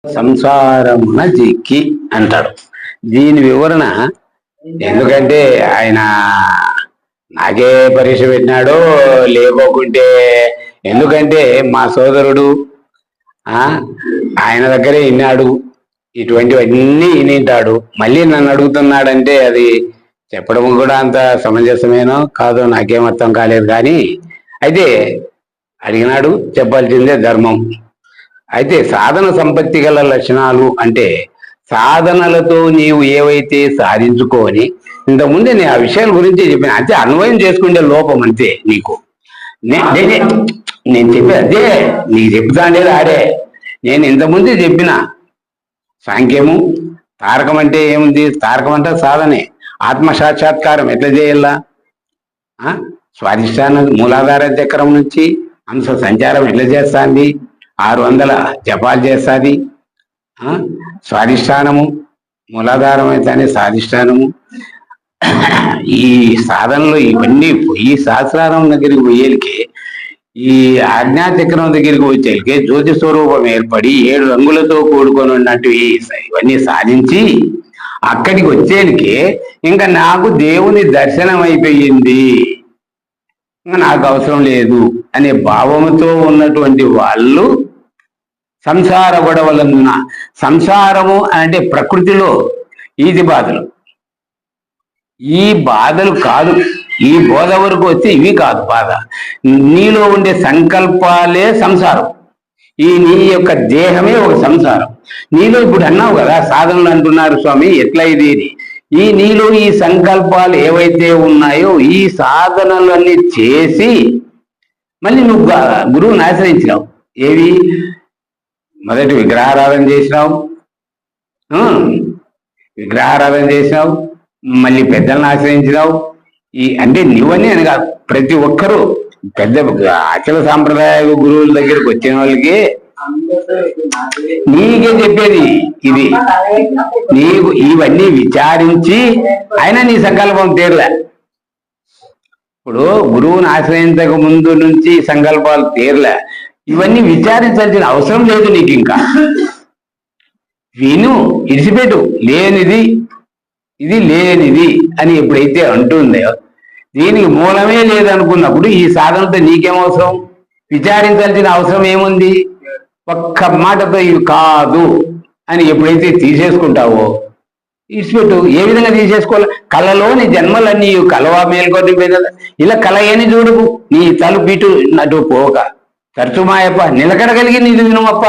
సంసారమున జిక్కి అంటాడు. దీని వివరణ ఎందుకంటే ఆయన నాకే పరీక్ష పెట్టినాడో లేకోకుంటే, ఎందుకంటే మా సోదరుడు ఆయన దగ్గరే విన్నాడు, ఇటువంటివన్నీ వినింటాడు. మళ్ళీ నన్ను అడుగుతున్నాడంటే అది చెప్పడం కూడా అంత సమంజసమేనో కాదో నాకేం అర్థం కాలేదు. కానీ అయితే అడిగినాడు, చెప్పాల్సిందే ధర్మం. అయితే సాధన సంపత్తి గల లక్షణాలు అంటే సాధనలతో నీవు ఏవైతే సాధించుకొని, ఇంతకుముందే నేను ఆ విషయాల గురించి చెప్పిన, అంతే అన్వయం చేసుకునే లోపం అంతే నీకు. నేను చెప్పే అదే నీకు చెప్తాండేది ఆడే. నేను ఇంతకుముందే చెప్పిన సాంఖ్యము తారకం అంటే ఏముంది, తారకం అంటే సాధనే. ఆత్మ సాక్షాత్కారం ఎట్లా చేయాలా, స్వాధిష్టాన మూలాధార చక్రం నుంచి అంశ సంచారం ఎట్లా చేస్తాంది, 600 జపాలు చేస్తుంది. స్వాధిష్టానము మూలాధారం అయితేనే స్వాధిష్టానము. ఈ సాధనలో ఇవన్నీ పోయి సహస్రారం దగ్గరికి పోయేలికి, ఈ ఆజ్ఞాచక్రం దగ్గరికి వచ్చేకి జ్యోతి స్వరూపం ఏర్పడి 7 రంగులతో కూడుకొని ఉన్నట్టు ఇవన్నీ సాధించి అక్కడికి వచ్చేనికి ఇంకా నాకు దేవుని దర్శనం అయిపోయింది, ఇంకా నాకు అవసరం లేదు అనే భావంతో ఉన్నటువంటి వాళ్ళు సంసార గొడవలన్న, సంసారము అంటే ప్రకృతిలో ఈది బాధలు, ఈ బాధలు కాదు. ఈ బోధ వరకు వచ్చి ఇవి కాదు బాధ. నీలో ఉండే సంకల్పాలే సంసారం. ఈ నీ యొక్క దేహమే ఒక సంసారం. నీలో ఇప్పుడు అన్నావు కదా సాధనలు అంటున్నారు స్వామి ఎట్లా ఇది, ఈ నీలో ఈ సంకల్పాలు ఏవైతే ఉన్నాయో ఈ సాధనలన్నీ చేసి మళ్ళీ నువ్వు గురువుని ఆశ్రయించినావు. ఏవి, మొదటి విగ్రహారాధన చేసినావు, మళ్ళీ పెద్దలను ఆశ్రయించినావు. ఈ అంటే నువ్వని అని కాదు, ప్రతి ఒక్కరూ పెద్ద అచల సాంప్రదాయ గురువుల దగ్గరికి వచ్చిన వాళ్ళకి నీకే చెప్పేది ఇది. నీకు ఇవన్నీ విచారించి అయినా నీ సంకల్పం తీరలే. ఇప్పుడు గురువుని ఆశ్రయించక ముందు నుంచి సంకల్పాలు తీరలే. ఇవన్నీ విచారించాల్సిన అవసరం లేదు నీకు. ఇంకా విను, ఇడిచిపెట్టు. లేనిది ఇది లేనిది అని ఎప్పుడైతే అంటుందో, దీనికి మూలమే లేదనుకున్నప్పుడు ఈ సాధనతో నీకేమవసరం, విచారించాల్సిన అవసరం ఏముంది? ఒక్క మాటతో ఇవి కాదు అని ఎప్పుడైతే తీసేసుకుంటావో ఇడిచిపెట్టు. ఏ విధంగా తీసేసుకోవాలి? కళలోని జన్మలన్నీ కలవా మేల్కొని ఇలా కలయని చూడుకు, నీ తలుపు ఇటు నటు పోక తరచుమాయప్ప నిలకడగలిగి నీది వినుమప్ప.